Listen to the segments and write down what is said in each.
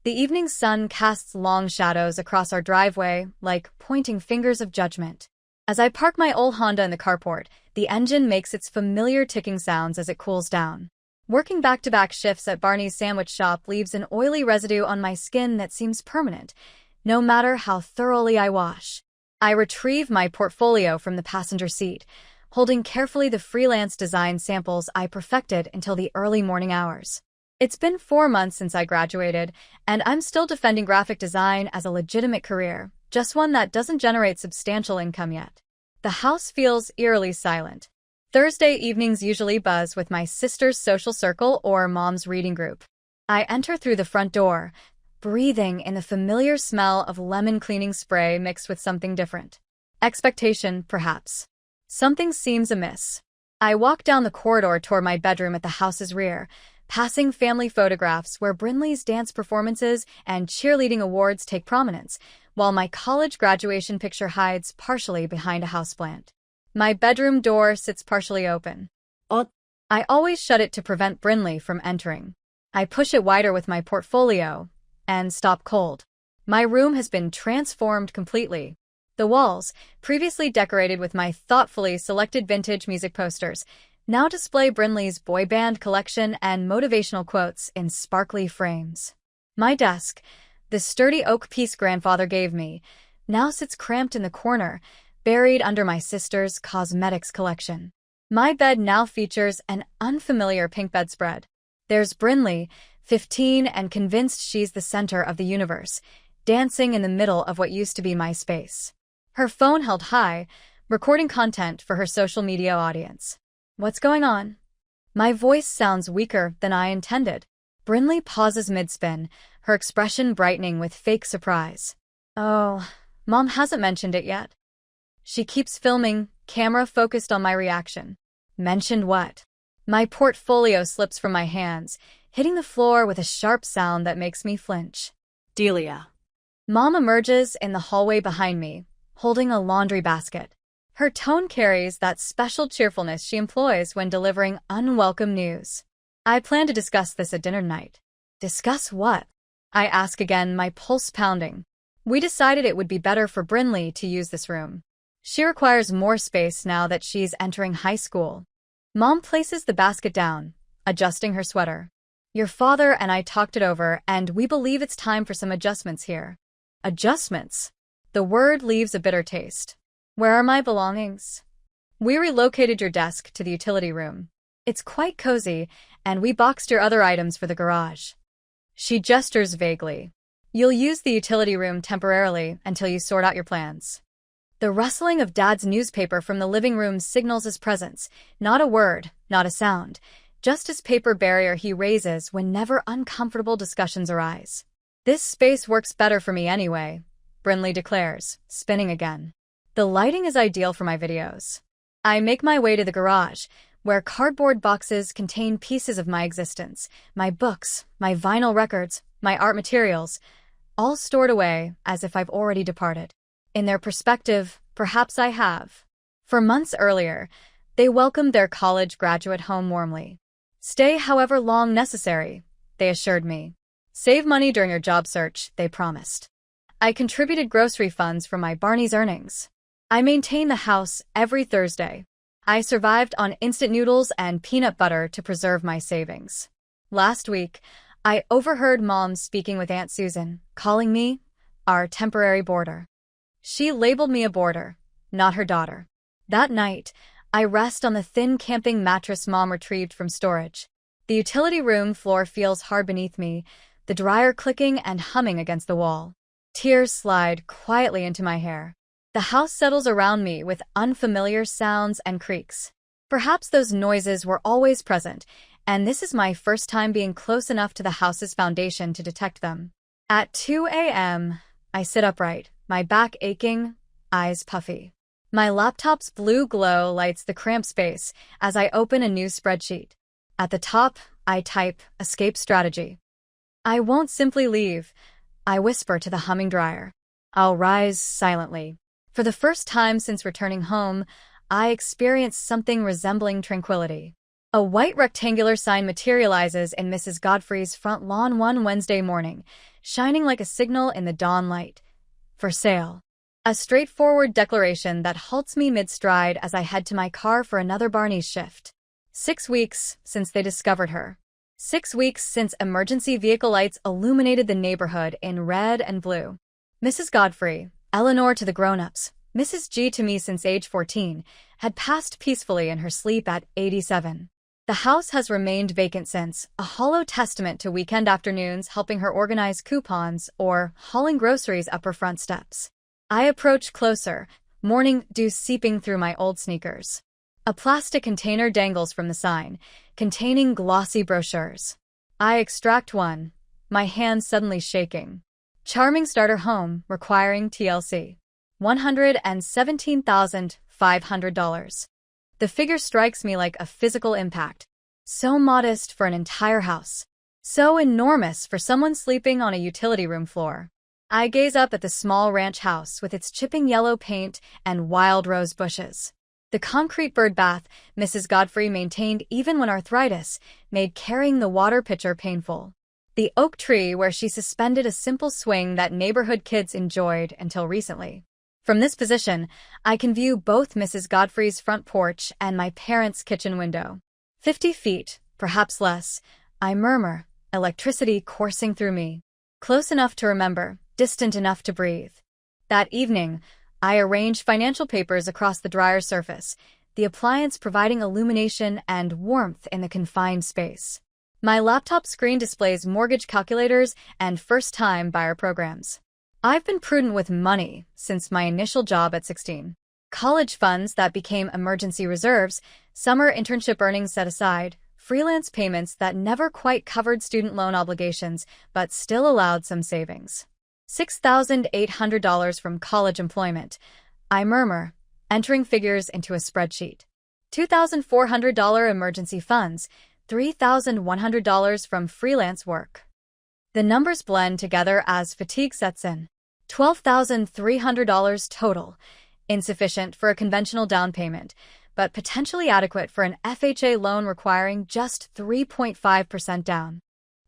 The evening sun casts long shadows across our driveway, like pointing fingers of judgment. As I park my old Honda in the carport, the engine makes its familiar ticking sounds as it cools down. Working back-to-back shifts at Barney's sandwich shop leaves an oily residue on my skin that seems permanent, no matter how thoroughly I wash. I retrieve my portfolio from the passenger seat, holding carefully the freelance design samples I perfected until the early morning hours. It's been 4 months since I graduated, and I'm still defending graphic design as a legitimate career, just one that doesn't generate substantial income yet. The house feels eerily silent. Thursday evenings usually buzz with my sister's social circle or mom's reading group. I enter through the front door, breathing in the familiar smell of lemon cleaning spray mixed with something different. Expectation, perhaps. Something seems amiss. I walk down the corridor toward my bedroom at the house's rear, passing family photographs where Brinley's dance performances and cheerleading awards take prominence, while my college graduation picture hides partially behind a houseplant. My bedroom door sits partially open. I always shut it to prevent Brinley from entering. I push it wider with my portfolio and stop cold. My room has been transformed completely. The walls, previously decorated with my thoughtfully selected vintage music posters, now display Brinley's boy band collection and motivational quotes in sparkly frames. My desk, the sturdy oak piece grandfather gave me, now sits cramped in the corner, buried under my sister's cosmetics collection. My bed now features an unfamiliar pink bedspread. There's Brinley, 15 and convinced she's the center of the universe, dancing in the middle of what used to be my space. Her phone held high, recording content for her social media audience. What's going on? My voice sounds weaker than I intended. Brinley pauses mid-spin, her expression brightening with fake surprise. Oh, Mom hasn't mentioned it yet. She keeps filming, camera focused on my reaction. Mentioned what? My portfolio slips from my hands, hitting the floor with a sharp sound that makes me flinch. Delia. Mom emerges in the hallway behind me, holding a laundry basket. Her tone carries that special cheerfulness she employs when delivering unwelcome news. I plan to discuss this at dinner tonight. Discuss what? I ask again, my pulse pounding. We decided it would be better for Brinley to use this room. She requires more space now that she's entering high school. Mom places the basket down, adjusting her sweater. Your father and I talked it over, and we believe it's time for some adjustments here. Adjustments? The word leaves a bitter taste. Where are my belongings? We relocated your desk to the utility room. It's quite cozy, and we boxed your other items for the garage. She gestures vaguely. You'll use the utility room temporarily until you sort out your plans. The rustling of Dad's newspaper from the living room signals his presence. Not a word, not a sound. Just his paper barrier he raises whenever uncomfortable discussions arise. This space works better for me anyway, Brinley declares, spinning again. The lighting is ideal for my videos. I make my way to the garage, where cardboard boxes contain pieces of my existence, my books, my vinyl records, my art materials, all stored away as if I've already departed. In their perspective, perhaps I have. For months earlier, they welcomed their college graduate home warmly. Stay however long necessary, they assured me. Save money during your job search, they promised. I contributed grocery funds from my Barney's earnings. I maintain the house every Thursday. I survived on instant noodles and peanut butter to preserve my savings. Last week, I overheard Mom speaking with Aunt Susan, calling me our temporary boarder. She labeled me a boarder, not her daughter. That night, I rest on the thin camping mattress Mom retrieved from storage. The utility room floor feels hard beneath me, the dryer clicking and humming against the wall. Tears slide quietly into my hair. The house settles around me with unfamiliar sounds and creaks. Perhaps those noises were always present, and this is my first time being close enough to the house's foundation to detect them. At 2 a.m., I sit upright, my back aching, eyes puffy. My laptop's blue glow lights the cramped space as I open a new spreadsheet. At the top, I type, escape strategy. I won't simply leave, I whisper to the humming dryer. I'll rise silently. For the first time since returning home, I experience something resembling tranquility. A white rectangular sign materializes in Mrs. Godfrey's front lawn one Wednesday morning, shining like a signal in the dawn light. For sale. A straightforward declaration that halts me mid-stride as I head to my car for another Barney's shift. 6 weeks since they discovered her. 6 weeks since emergency vehicle lights illuminated the neighborhood in red and blue. Mrs. Godfrey, Eleanor to the grown-ups, Mrs. G to me since age 14, had passed peacefully in her sleep at 87. The house has remained vacant since, a hollow testament to weekend afternoons helping her organize coupons or hauling groceries up her front steps. I approach closer, morning dew seeping through my old sneakers. A plastic container dangles from the sign, containing glossy brochures. I extract one, my hand suddenly shaking. Charming starter home, requiring TLC. $117,500. The figure strikes me like a physical impact. So modest for an entire house. So enormous for someone sleeping on a utility room floor. I gaze up at the small ranch house with its chipping yellow paint and wild rose bushes. The concrete bird bath Mrs. Godfrey maintained even when arthritis made carrying the water pitcher painful. The oak tree where she suspended a simple swing that neighborhood kids enjoyed until recently. From this position, I can view both Mrs. Godfrey's front porch and my parents' kitchen window. 50 feet, perhaps less, I murmur, electricity coursing through me. Close enough to remember, distant enough to breathe. That evening, I arrange financial papers across the dryer surface, the appliance providing illumination and warmth in the confined space. My laptop screen displays mortgage calculators and first-time buyer programs. I've been prudent with money since my initial job at 16. College funds that became emergency reserves, summer internship earnings set aside, freelance payments that never quite covered student loan obligations but still allowed some savings. $6,800 from college employment, I murmur, entering figures into a spreadsheet. $2,400 emergency funds, $3,100 from freelance work. The numbers blend together as fatigue sets in. $12,300 total, insufficient for a conventional down payment, but potentially adequate for an FHA loan requiring just 3.5% down.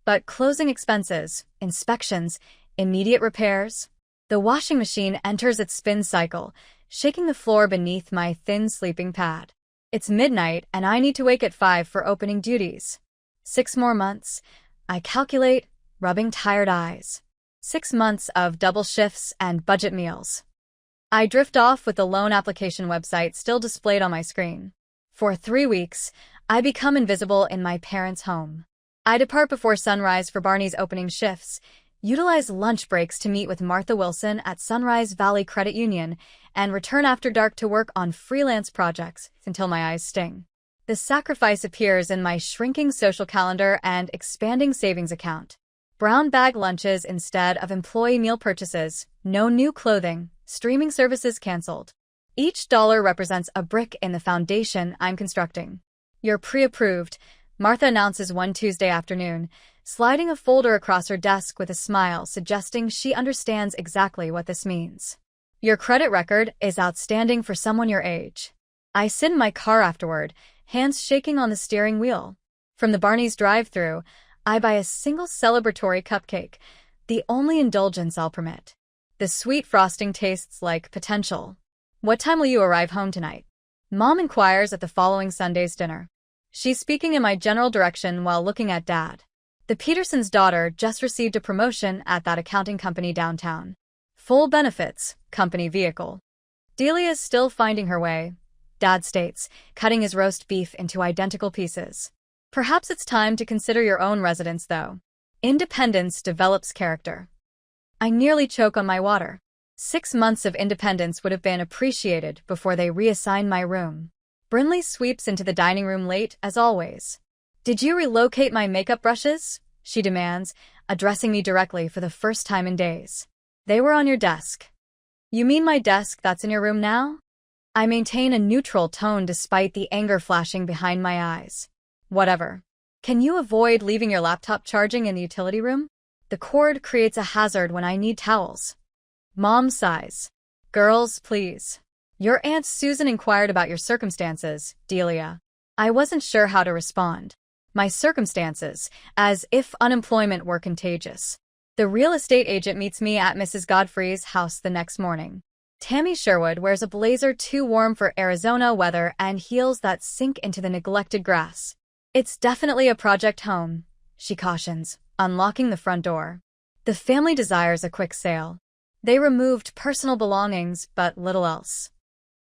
But closing expenses, inspections, immediate repairs. The washing machine enters its spin cycle, shaking the floor beneath my thin sleeping pad. It's midnight and I need to wake at 5 for opening duties. 6 more months, I calculate, rubbing tired eyes. 6 months of double shifts and budget meals. I drift off with the loan application website still displayed on my screen. For 3 weeks, I become invisible in my parents' home. I depart before sunrise for Barney's opening shifts, utilize lunch breaks to meet with Martha Wilson at Sunrise Valley Credit Union, and return after dark to work on freelance projects until my eyes sting. The sacrifice appears in my shrinking social calendar and expanding savings account. Brown bag lunches instead of employee meal purchases, no new clothing, streaming services canceled. Each dollar represents a brick in the foundation I'm constructing. You're pre-approved, Martha announces one Tuesday afternoon, sliding a folder across her desk with a smile suggesting she understands exactly what this means. Your credit record is outstanding for someone your age. I sit in my car afterward, hands shaking on the steering wheel. From the Barney's drive-thru, I buy a single celebratory cupcake, the only indulgence I'll permit. The sweet frosting tastes like potential. What time will you arrive home tonight? Mom inquires at the following Sunday's dinner. She's speaking in my general direction while looking at Dad. The Petersons' daughter just received a promotion at that accounting company downtown. Full benefits, company vehicle. Delia's still finding her way, Dad states, cutting his roast beef into identical pieces. Perhaps it's time to consider your own residence, though. Independence develops character. I nearly choke on my water. 6 months of independence would have been appreciated before they reassign my room. Brinley sweeps into the dining room late, as always. Did you relocate my makeup brushes? She demands, addressing me directly for the first time in days. They were on your desk. You mean my desk that's in your room now? I maintain a neutral tone despite the anger flashing behind my eyes. Whatever. Can you avoid leaving your laptop charging in the utility room? The cord creates a hazard when I need towels. Mom sighs. Girls, please. Your Aunt Susan inquired about your circumstances, Delia. I wasn't sure how to respond. My circumstances, as if unemployment were contagious. The real estate agent meets me at Mrs. Godfrey's house the next morning. Tammy Sherwood wears a blazer too warm for Arizona weather and heels that sink into the neglected grass. "It's definitely a project home," she cautions, unlocking the front door. The family desires a quick sale. They removed personal belongings, but little else.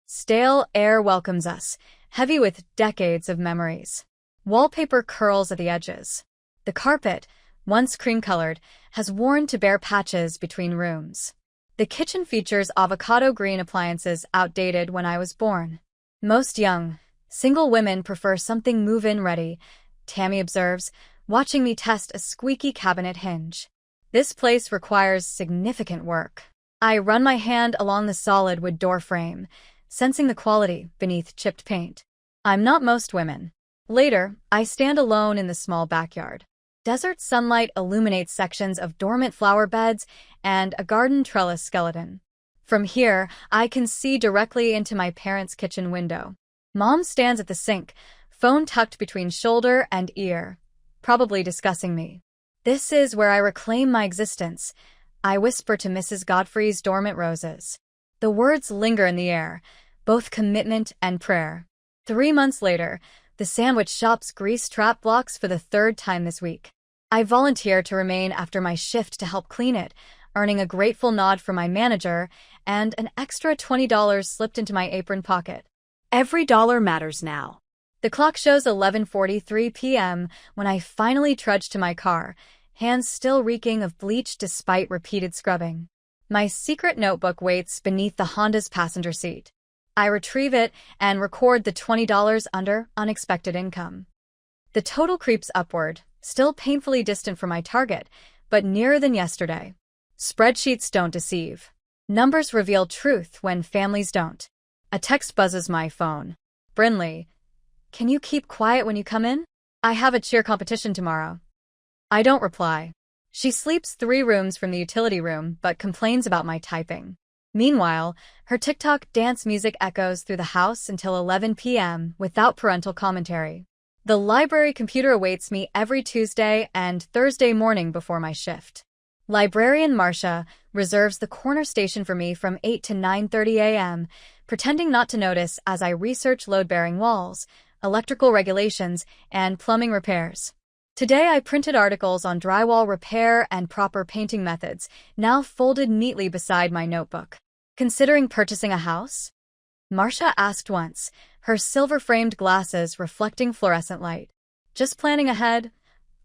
Stale air welcomes us, heavy with decades of memories. Wallpaper curls at the edges. The carpet, once cream-colored, has worn to bare patches between rooms. The kitchen features avocado green appliances outdated when I was born. "Most young, single women prefer something move-in ready," Tammy observes, watching me test a squeaky cabinet hinge. "This place requires significant work." I run my hand along the solid wood door frame, sensing the quality beneath chipped paint. I'm not most women. Later, I stand alone in the small backyard. Desert sunlight illuminates sections of dormant flower beds and a garden trellis skeleton. From here, I can see directly into my parents' kitchen window. Mom stands at the sink, phone tucked between shoulder and ear, probably discussing me. "This is where I reclaim my existence," I whisper to Mrs. Godfrey's dormant roses. The words linger in the air, both commitment and prayer. 3 months later, the sandwich shop's grease trap blocks for the 3rd time this week. I volunteer to remain after my shift to help clean it, earning a grateful nod from my manager and an extra $20 slipped into my apron pocket. Every dollar matters now. The clock shows 11:43 p.m. when I finally trudge to my car, hands still reeking of bleach despite repeated scrubbing. My secret notebook waits beneath the Honda's passenger seat. I retrieve it and record the $20 under unexpected income. The total creeps upward, still painfully distant from my target, but nearer than yesterday. Spreadsheets don't deceive. Numbers reveal truth when families don't. A text buzzes my phone. "Brinley, can you keep quiet when you come in? I have a cheer competition tomorrow." I don't reply. She sleeps 3 rooms from the utility room, but complains about my typing. Meanwhile, her TikTok dance music echoes through the house until 11 p.m. without parental commentary. The library computer awaits me every Tuesday and Thursday morning before my shift. Librarian Marcia reserves the corner station for me from 8 to 9:30 a.m., pretending not to notice as I research load-bearing walls, electrical regulations, and plumbing repairs. Today I printed articles on drywall repair and proper painting methods, now folded neatly beside my notebook. "Considering purchasing a house?" Marcia asked once, her silver-framed glasses reflecting fluorescent light. "Just planning ahead,"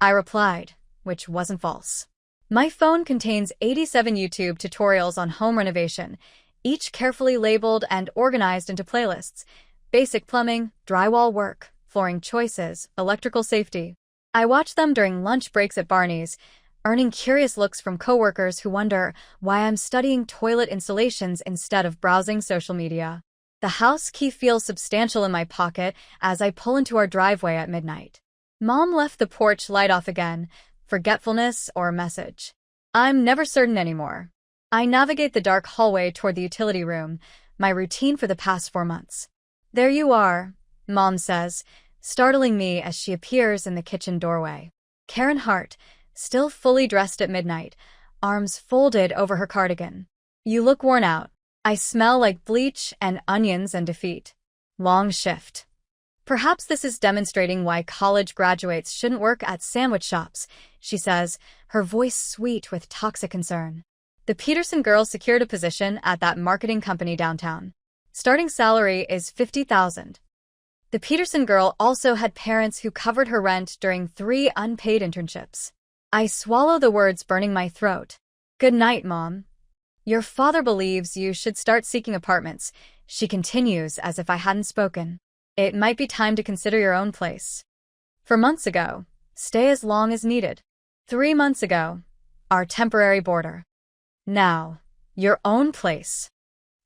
I replied, which wasn't false. My phone contains 87 YouTube tutorials on home renovation, each carefully labeled and organized into playlists: basic plumbing, drywall work, flooring choices, electrical safety. I watch them during lunch breaks at Barney's, earning curious looks from coworkers who wonder why I'm studying toilet installations instead of browsing social media. The house key feels substantial in my pocket as I pull into our driveway at midnight. Mom left the porch light off again, forgetfulness or a message. I'm never certain anymore. I navigate the dark hallway toward the utility room, my routine for the past 4 months. "There you are," Mom says, startling me as she appears in the kitchen doorway. Karen Hart, still fully dressed at midnight, arms folded over her cardigan. "You look worn out. I smell like bleach and onions and defeat." Long shift. "Perhaps this is demonstrating why college graduates shouldn't work at sandwich shops," she says, her voice sweet with toxic concern. The Peterson girl secured a position at that marketing company downtown. Starting salary is $50,000. The Peterson girl also had parents who covered her rent during 3 unpaid internships. I swallow the words burning my throat. "Good night, Mom. Your father believes you should start seeking apartments," she continues as if I hadn't spoken. "It might be time to consider your own place." For months ago, stay as long as needed. 3 months ago, our temporary boarder. Now, your own place.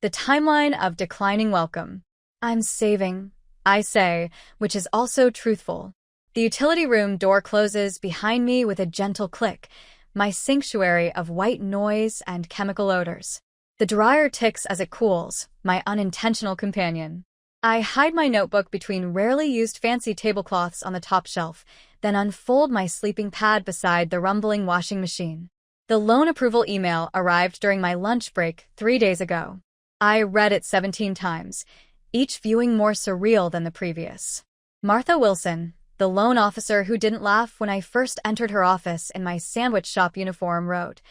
The timeline of declining welcome. I'm saving, I say, which is also truthful. The utility room door closes behind me with a gentle click, my sanctuary of white noise and chemical odors. The dryer ticks as it cools, my unintentional companion. I hide my notebook between rarely used fancy tablecloths on the top shelf, then unfold my sleeping pad beside the rumbling washing machine. The loan approval email arrived during my lunch break 3 days ago. I read it 17 times, each viewing more surreal than the previous. Martha Wilson, the loan officer who didn't laugh when I first entered her office in my sandwich shop uniform, wrote,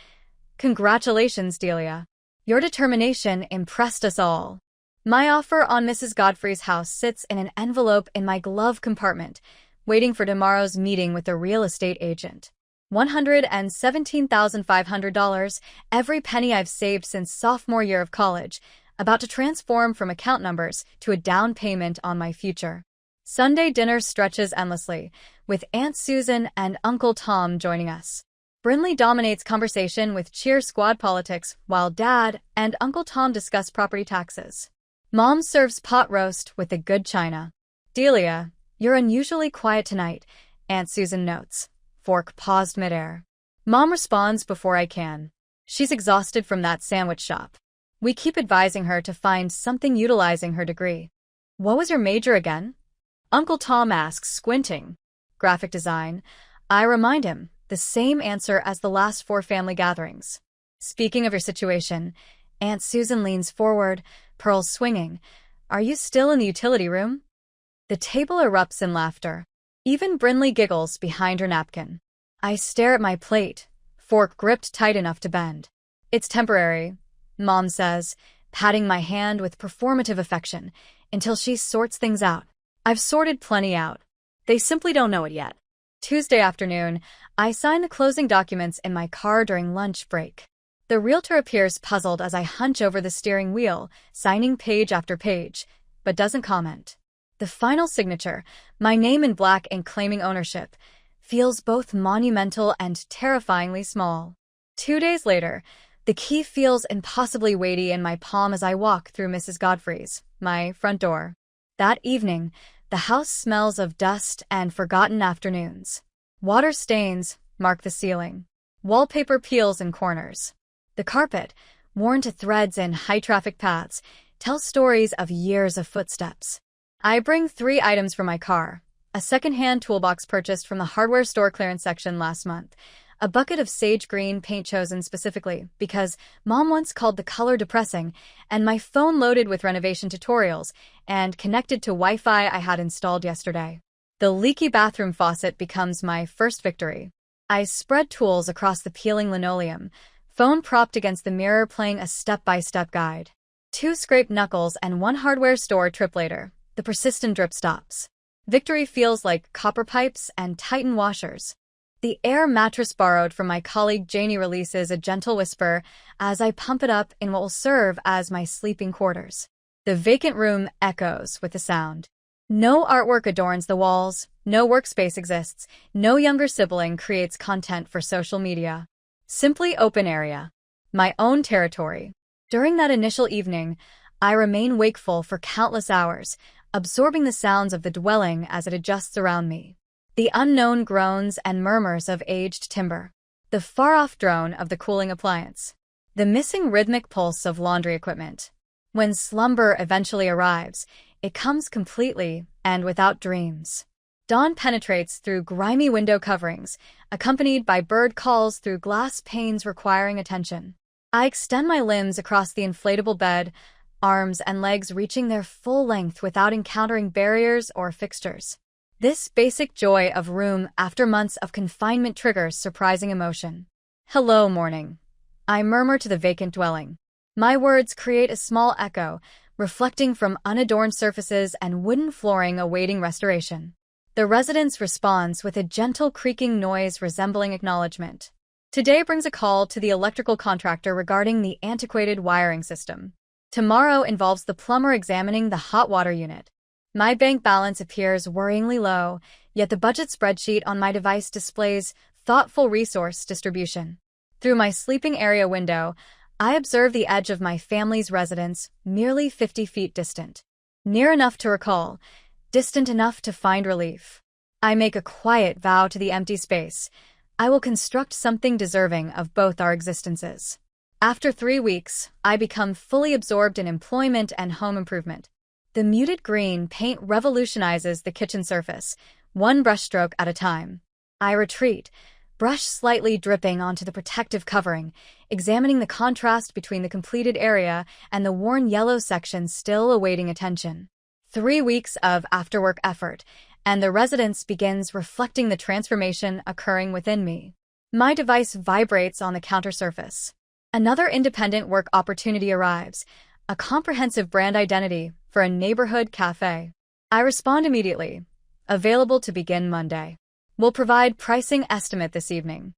"Congratulations, Delia. Your determination impressed us all." My offer on Mrs. Godfrey's house sits in an envelope in my glove compartment, waiting for tomorrow's meeting with the real estate agent. $117,500, every penny I've saved since sophomore year of college, about to transform from account numbers to a down payment on my future. Sunday dinner stretches endlessly, with Aunt Susan and Uncle Tom joining us. Brinley dominates conversation with cheer squad politics, while Dad and Uncle Tom discuss property taxes. Mom serves pot roast with the good china. "Delia, you're unusually quiet tonight," Aunt Susan notes. Fork paused midair. Mom responds before I can. She's exhausted from that sandwich shop. We keep advising her to find something utilizing her degree. "What was your major again?" Uncle Tom asks, squinting. "Graphic design." I remind him, the same answer as the last 4 family gatherings. "Speaking of your situation," Aunt Susan leans forward, pearls swinging. "Are you still in the utility room?" The table erupts in laughter. Even Brinley giggles behind her napkin. I stare at my plate, fork gripped tight enough to bend. "It's temporary," Mom says, patting my hand with performative affection, "until she sorts things out." I've sorted plenty out. They simply don't know it yet. Tuesday afternoon, I sign the closing documents in my car during lunch break. The realtor appears puzzled as I hunch over the steering wheel, signing page after page, but doesn't comment. The final signature, my name in black and claiming ownership, feels both monumental and terrifyingly small. 2 days later, the key feels impossibly weighty in my palm as I walk through Mrs. Godfrey's, my front door. That evening, the house smells of dust and forgotten afternoons. Water stains mark the ceiling. Wallpaper peels in corners. The carpet, worn to threads in high-traffic paths, tells stories of years of footsteps. I bring 3 items from my car: a second-hand toolbox purchased from the hardware store clearance section last month, a bucket of sage green paint chosen specifically because Mom once called the color depressing, and my phone loaded with renovation tutorials and connected to Wi-Fi I had installed yesterday. The leaky bathroom faucet becomes my first victory. I spread tools across the peeling linoleum, phone propped against the mirror playing a step-by-step guide. 2 scraped knuckles and 1 hardware store trip later, the persistent drip stops. Victory feels like copper pipes and Titan washers. The air mattress borrowed from my colleague Janie releases a gentle whisper as I pump it up in what will serve as my sleeping quarters. The vacant room echoes with the sound. No artwork adorns the walls, no workspace exists, no younger sibling creates content for social media. Simply open area. My own territory. During that initial evening, I remain wakeful for countless hours, absorbing the sounds of the dwelling as it adjusts around me. The unknown groans and murmurs of aged timber. The far-off drone of the cooling appliance. The missing rhythmic pulse of laundry equipment. When slumber eventually arrives, it comes completely and without dreams. Dawn penetrates through grimy window coverings, accompanied by bird calls through glass panes requiring attention. I extend my limbs across the inflatable bed, arms and legs reaching their full length without encountering barriers or fixtures. This basic joy of room after months of confinement triggers surprising emotion. "Hello, morning," I murmur to the vacant dwelling. My words create a small echo, reflecting from unadorned surfaces and wooden flooring awaiting restoration. The residence responds with a gentle creaking noise resembling acknowledgement. Today brings a call to the electrical contractor regarding the antiquated wiring system. Tomorrow involves the plumber examining the hot water unit. My bank balance appears worryingly low, yet the budget spreadsheet on my device displays thoughtful resource distribution. Through my sleeping area window, I observe the edge of my family's residence, merely 50 feet distant. Near enough to recall, distant enough to find relief. I make a quiet vow to the empty space. I will construct something deserving of both our existences. After 3 weeks, I become fully absorbed in employment and home improvement. The muted green paint revolutionizes the kitchen surface, one brushstroke at a time. I retreat, brush slightly dripping onto the protective covering, examining the contrast between the completed area and the worn yellow section still awaiting attention. 3 weeks of after-work effort, and the residence begins reflecting the transformation occurring within me. My device vibrates on the counter surface. Another independent work opportunity arrives, a comprehensive brand identity for a neighborhood cafe. I respond immediately. Available to begin Monday. Will provide pricing estimate this evening.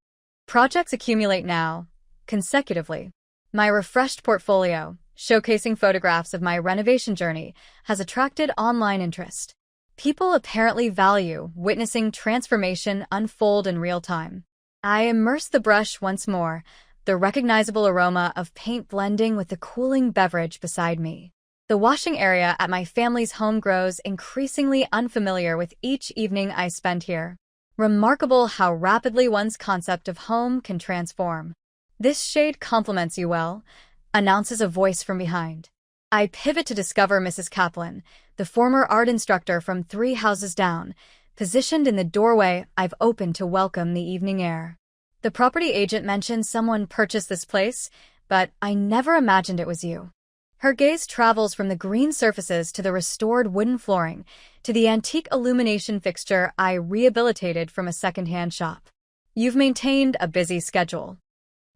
Projects accumulate now, consecutively. My refreshed portfolio, showcasing photographs of my renovation journey, has attracted online interest. People apparently value witnessing transformation unfold in real time. I immerse the brush once more, the recognizable aroma of paint blending with the cooling beverage beside me. The washing area at my family's home grows increasingly unfamiliar with each evening I spend here. Remarkable how rapidly one's concept of home can transform. This shade complements you well, announces a voice from behind. I pivot to discover Mrs. Kaplan, the former art instructor from 3 houses down, positioned in the doorway I've opened to welcome the evening air. The property agent mentioned someone purchased this place, but I never imagined it was you. Her gaze travels from the green surfaces to the restored wooden flooring, to the antique illumination fixture I rehabilitated from a second-hand shop. You've maintained a busy schedule.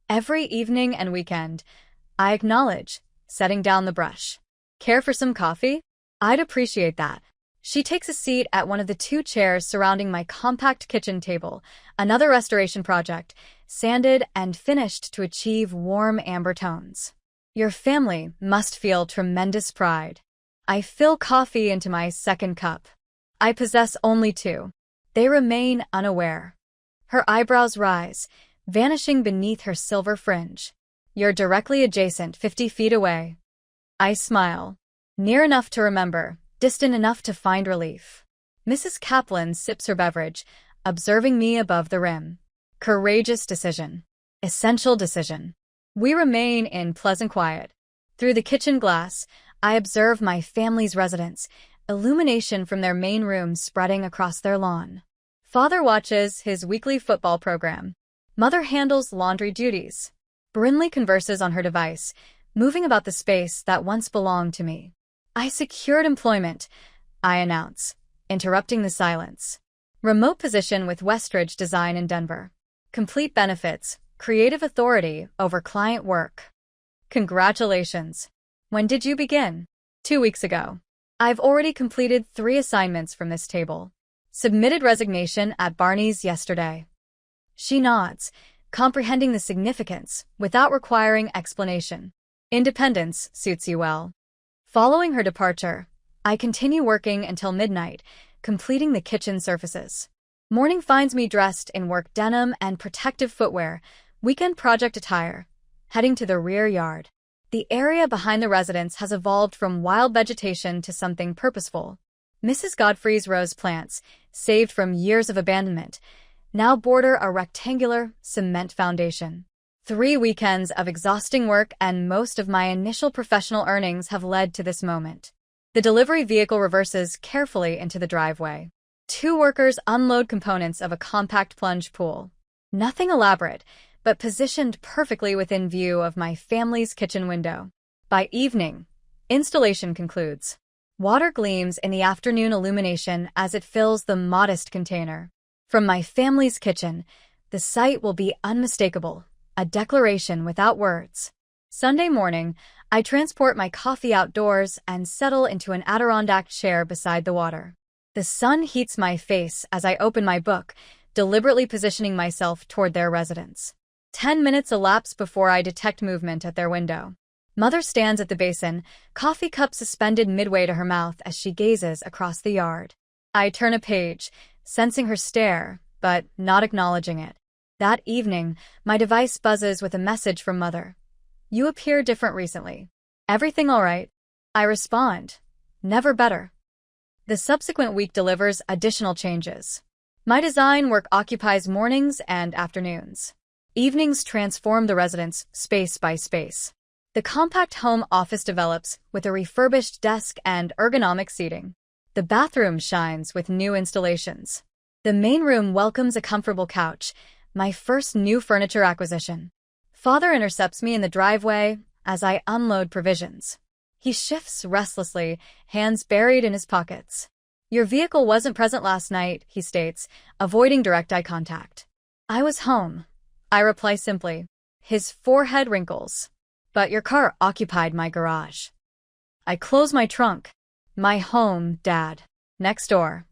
Every evening and weekend, I acknowledge, setting down the brush. Care for some coffee? I'd appreciate that. She takes a seat at one of the 2 chairs surrounding my compact kitchen table, another restoration project, sanded and finished to achieve warm amber tones. Your family must feel tremendous pride. I fill coffee into my second cup. I possess only 2. They remain unaware. Her eyebrows rise, vanishing beneath her silver fringe. You're directly adjacent, 50 feet away. I smile. Near enough to remember, distant enough to find relief. Mrs. Kaplan sips her beverage, observing me above the rim. Courageous decision. Essential decision. We remain in pleasant quiet. Through the kitchen glass, I observe my family's residence, illumination from their main room spreading across their lawn. Father watches his weekly football program. Mother handles laundry duties. Brinley converses on her device, moving about the space that once belonged to me. I secured employment, I announce, interrupting the silence. Remote position with Westridge Design in Denver. Complete benefits, creative authority over client work. Congratulations. When did you begin? 2 weeks ago. I've already completed 3 assignments from this table. Submitted resignation at Barney's yesterday. She nods, comprehending the significance without requiring explanation. Independence suits you well. Following her departure, I continue working until midnight, completing the kitchen surfaces. Morning finds me dressed in work denim and protective footwear, weekend project attire, heading to the rear yard. The area behind the residence has evolved from wild vegetation to something purposeful. Mrs. Godfrey's rose plants, saved from years of abandonment, now border a rectangular cement foundation. 3 weekends of exhausting work and most of my initial professional earnings have led to this moment. The delivery vehicle reverses carefully into the driveway. 2 workers unload components of a compact plunge pool. Nothing elaborate, but positioned perfectly within view of my family's kitchen window. By evening, installation concludes. Water gleams in the afternoon illumination as it fills the modest container. From my family's kitchen, the sight will be unmistakable, a declaration without words. Sunday morning, I transport my coffee outdoors and settle into an Adirondack chair beside the water. The sun heats my face as I open my book, deliberately positioning myself toward their residence. 10 minutes elapse before I detect movement at their window. Mother stands at the basin, coffee cup suspended midway to her mouth as she gazes across the yard. I turn a page, sensing her stare, but not acknowledging it. That evening, my device buzzes with a message from Mother. You appear different recently. Everything all right? I respond. Never better. The subsequent week delivers additional changes. My design work occupies mornings and afternoons. Evenings transform the residence space by space. The compact home office develops with a refurbished desk and ergonomic seating. The bathroom shines with new installations. The main room welcomes a comfortable couch, My first new furniture acquisition. Father intercepts me in the driveway as I unload provisions. He shifts restlessly, hands buried in his pockets. Your vehicle wasn't present last night, he states, avoiding direct eye contact. I was home. I reply simply. His forehead wrinkles. But your car occupied my garage. I close my trunk. My home, Dad. Next door.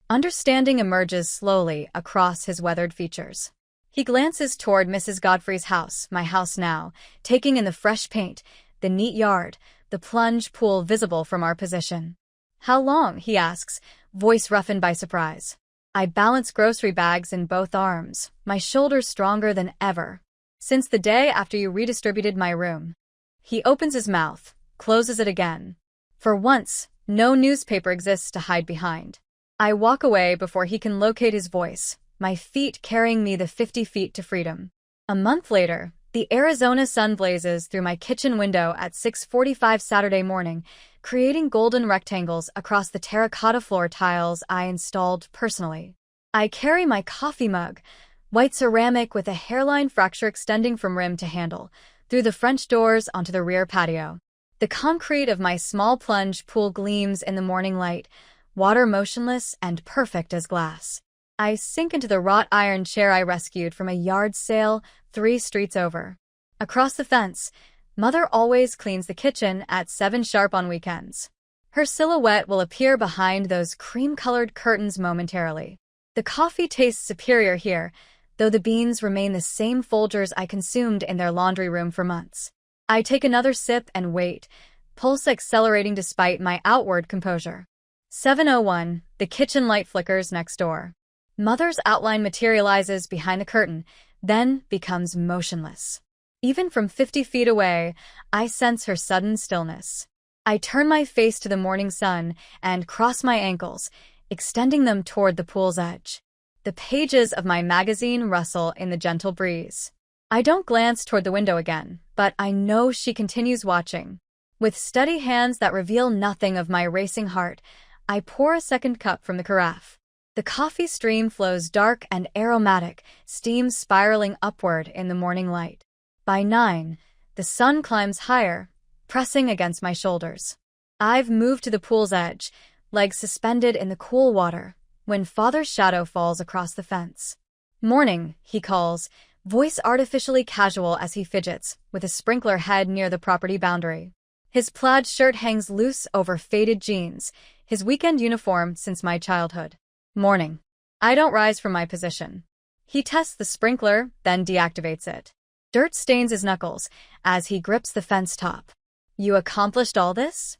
Understanding emerges slowly across his weathered features. He glances toward Mrs. Godfrey's house, my house now, taking in the fresh paint, the neat yard, the plunge pool visible from our position. How long? He asks, voice roughened by surprise. I balance grocery bags in both arms, my shoulders stronger than ever. Since the day after you redistributed my room. He opens his mouth, closes it again. For once, no newspaper exists to hide behind. I walk away before he can locate his voice, my feet carrying me the 50 feet to freedom. A month later, the Arizona sun blazes through my kitchen window at 6:45 Saturday morning, creating golden rectangles across the terracotta floor tiles I installed personally. I carry my coffee mug, white ceramic with a hairline fracture extending from rim to handle, through the French doors onto the rear patio. The concrete of my small plunge pool gleams in the morning light, water motionless and perfect as glass. I sink into the wrought iron chair I rescued from a yard sale 3 streets over. Across the fence, Mother always cleans the kitchen at 7 sharp on weekends. Her silhouette will appear behind those cream-colored curtains momentarily. The coffee tastes superior here, though the beans remain the same Folgers I consumed in their laundry room for months. I take another sip and wait, pulse accelerating despite my outward composure. 7:01, the kitchen light flickers next door. Mother's outline materializes behind the curtain, then becomes motionless. Even from 50 feet away, I sense her sudden stillness. I turn my face to the morning sun and cross my ankles, extending them toward the pool's edge. The pages of my magazine rustle in the gentle breeze. I don't glance toward the window again, but I know she continues watching. With steady hands that reveal nothing of my racing heart, I pour a second cup from the carafe. The coffee stream flows dark and aromatic, steam spiraling upward in the morning light. By 9, the sun climbs higher, pressing against my shoulders. I've moved to the pool's edge, legs suspended in the cool water, when Father's shadow falls across the fence. Morning, he calls, voice artificially casual as he fidgets, with a sprinkler head near the property boundary. His plaid shirt hangs loose over faded jeans, his weekend uniform since my childhood. Morning. I don't rise from my position. He tests the sprinkler, then deactivates it. Dirt stains his knuckles as he grips the fence top. You accomplished all this?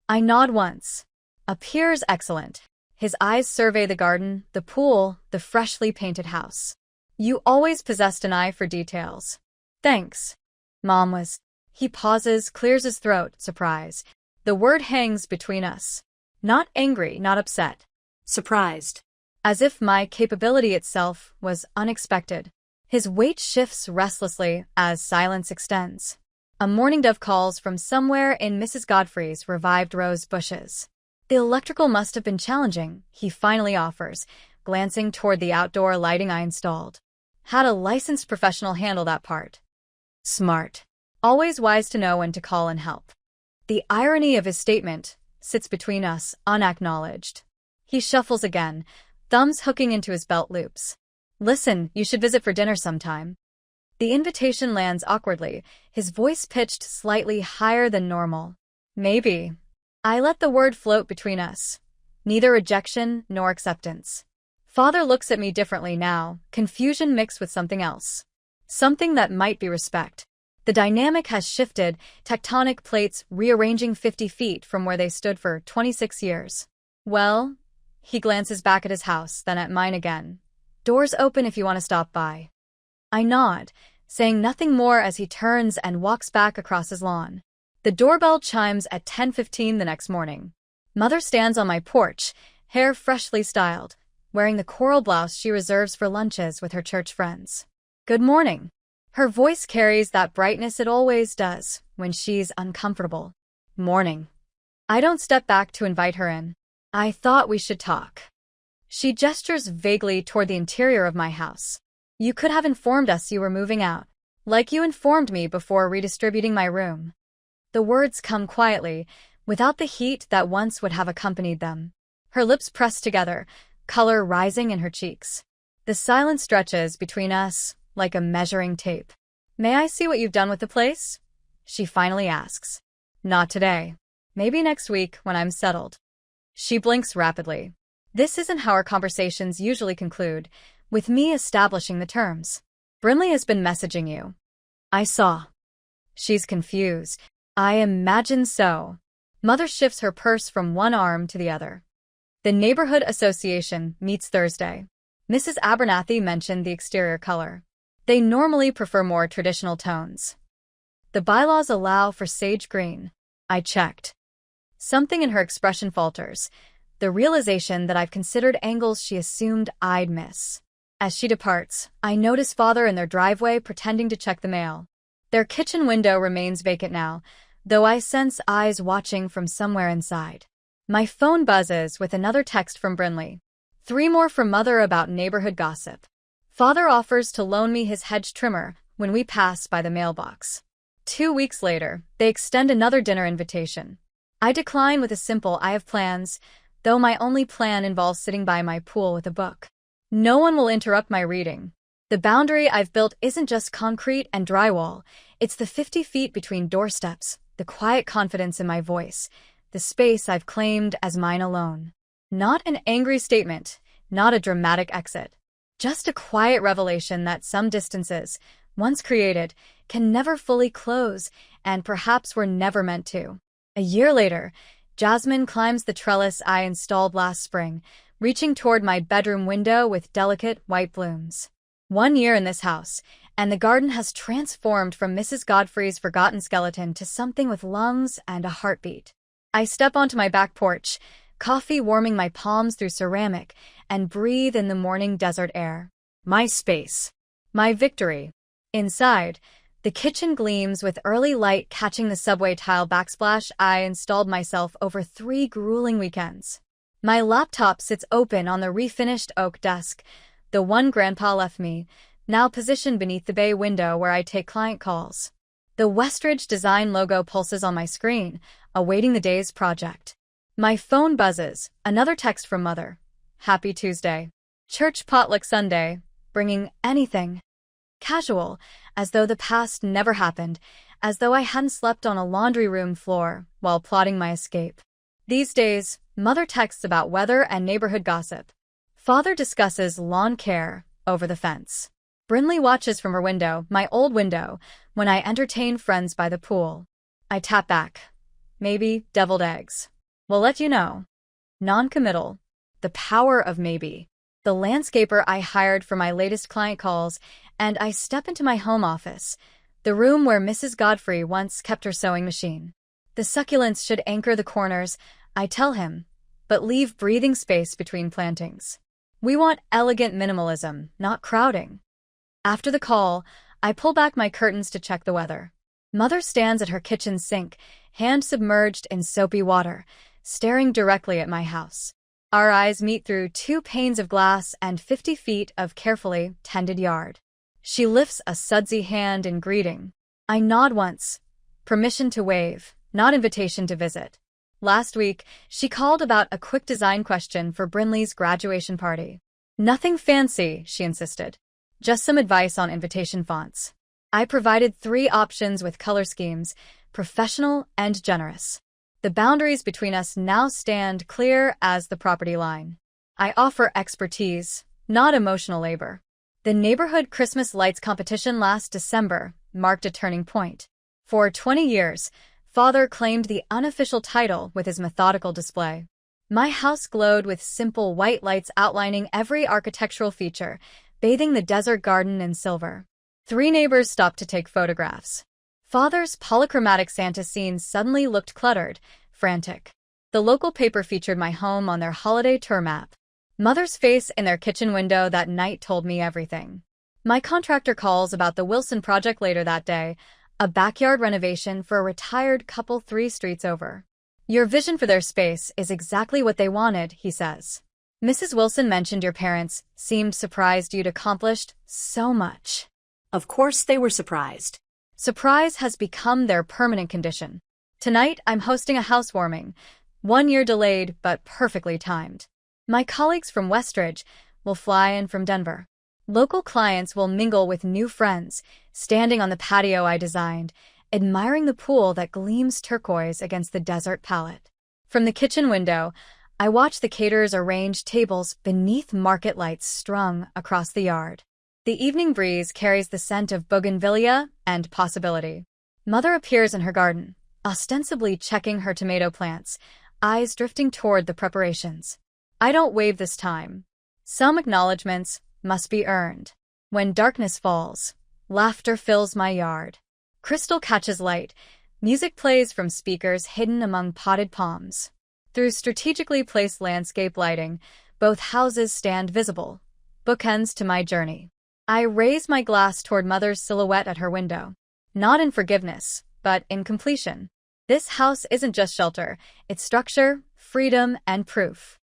I nod once. Appears excellent. His eyes survey the garden, the pool, the freshly painted house. You always possessed an eye for details. Thanks. Mom was. He pauses, clears his throat, surprise. The word hangs between us. Not angry, not upset. Surprised. As if my capability itself was unexpected. His weight shifts restlessly as silence extends. A mourning dove calls from somewhere in Mrs. Godfrey's revived rose bushes. The electrical must have been challenging, he finally offers, glancing toward the outdoor lighting I installed. Had a licensed professional handle that part. Smart. Always wise to know when to call and help. The irony of his statement sits between us, unacknowledged. He shuffles again, thumbs hooking into his belt loops. Listen, you should visit for dinner sometime. The invitation lands awkwardly, his voice pitched slightly higher than normal. Maybe. I let the word float between us. Neither rejection nor acceptance. Father looks at me differently now, confusion mixed with something else. Something that might be respect. The dynamic has shifted, tectonic plates rearranging 50 feet from where they stood for 26 years. Well, he glances back at his house, then at mine again. Doors open if you want to stop by. I nod, saying nothing more as he turns and walks back across his lawn. The doorbell chimes at 10:15 the next morning. Mother stands on my porch, hair freshly styled, wearing the coral blouse she reserves for lunches with her church friends. Good morning. Her voice carries that brightness it always does when she's uncomfortable. Morning. I don't step back to invite her in. I thought we should talk. She gestures vaguely toward the interior of my house. You could have informed us you were moving out, like you informed me before redistributing my room. The words come quietly, without the heat that once would have accompanied them. Her lips pressed together, color rising in her cheeks. The silence stretches between us like a measuring tape. May I see what you've done with the place? She finally asks. Not today. Maybe next week when I'm settled. She blinks rapidly. This isn't how our conversations usually conclude, with me establishing the terms. Brinley has been messaging you. I saw. She's confused. I imagine so. Mother shifts her purse from one arm to the other. The neighborhood association meets Thursday. Mrs. Abernathy mentioned the exterior color. They normally prefer more traditional tones. The bylaws allow for sage green. I checked. Something in her expression falters, the realization that I've considered angles she assumed I'd miss. As she departs, I notice Father in their driveway pretending to check the mail. Their kitchen window remains vacant now, though I sense eyes watching from somewhere inside. My phone buzzes with another text from Brinley. 3 more from Mother about neighborhood gossip. Father offers to loan me his hedge trimmer when we pass by the mailbox. 2 weeks later, they extend another dinner invitation. I decline with a simple "I have plans," though my only plan involves sitting by my pool with a book. No one will interrupt my reading. The boundary I've built isn't just concrete and drywall, it's the 50 feet between doorsteps, the quiet confidence in my voice, the space I've claimed as mine alone. Not an angry statement, not a dramatic exit. Just a quiet revelation that some distances, once created, can never fully close, and perhaps were never meant to. A year later, Jasmine climbs the trellis I installed last spring, reaching toward my bedroom window with delicate white blooms. 1 year in this house, and the garden has transformed from Mrs. Godfrey's forgotten skeleton to something with lungs and a heartbeat. I step onto my back porch, coffee warming my palms through ceramic, and breathe in the morning desert air. My space. My victory. Inside, the kitchen gleams with early light catching the subway tile backsplash I installed myself over 3 grueling weekends. My laptop sits open on the refinished oak desk, the one Grandpa left me, now positioned beneath the bay window where I take client calls. The Westridge design logo pulses on my screen, awaiting the day's project. My phone buzzes, another text from Mother. Happy Tuesday. Church potluck Sunday, bringing anything. Casual, as though the past never happened, as though I hadn't slept on a laundry room floor while plotting my escape. These days, Mother texts about weather and neighborhood gossip. Father discusses lawn care over the fence. Brinley watches from her window, my old window, when I entertain friends by the pool. I tap back. Maybe deviled eggs. We'll let you know. Non-committal. The power of maybe. The landscaper I hired for my latest client calls, and I step into my home office, the room where Mrs. Godfrey once kept her sewing machine. The succulents should anchor the corners, I tell him, but leave breathing space between plantings. We want elegant minimalism, not crowding. After the call, I pull back my curtains to check the weather. Mother stands at her kitchen sink, hand submerged in soapy water, staring directly at my house. Our eyes meet through 2 panes of glass and 50 feet of carefully tended yard. She lifts a sudsy hand in greeting. I nod once. Permission to wave, not invitation to visit. Last week, she called about a quick design question for Brinley's graduation party. Nothing fancy, she insisted. Just some advice on invitation fonts. I provided 3 options with color schemes, professional and generous. The boundaries between us now stand clear as the property line. I offer expertise, not emotional labor. The neighborhood Christmas lights competition last December marked a turning point. For 20 years, Father claimed the unofficial title with his methodical display. My house glowed with simple white lights outlining every architectural feature, bathing the desert garden in silver. 3 neighbors stopped to take photographs. Father's polychromatic Santa scene suddenly looked cluttered, frantic. The local paper featured my home on their holiday tour map. Mother's face in their kitchen window that night told me everything. My contractor calls about the Wilson project later that day, a backyard renovation for a retired couple 3 streets over. Your vision for their space is exactly what they wanted, he says. Mrs. Wilson mentioned your parents seemed surprised you'd accomplished so much. Of course they were surprised. Surprise has become their permanent condition. Tonight, I'm hosting a housewarming, 1 year delayed but perfectly timed. My colleagues from Westridge will fly in from Denver. Local clients will mingle with new friends, standing on the patio I designed, admiring the pool that gleams turquoise against the desert palette. From the kitchen window, I watch the caterers arrange tables beneath market lights strung across the yard. The evening breeze carries the scent of bougainvillea and possibility. Mother appears in her garden, ostensibly checking her tomato plants, eyes drifting toward the preparations. I don't wave this time. Some acknowledgments must be earned. When darkness falls, laughter fills my yard. Crystal catches light. Music plays from speakers hidden among potted palms. Through strategically placed landscape lighting, both houses stand visible, bookends to my journey. I raise my glass toward Mother's silhouette at her window. Not in forgiveness, but in completion. This house isn't just shelter, it's structure, freedom, and proof.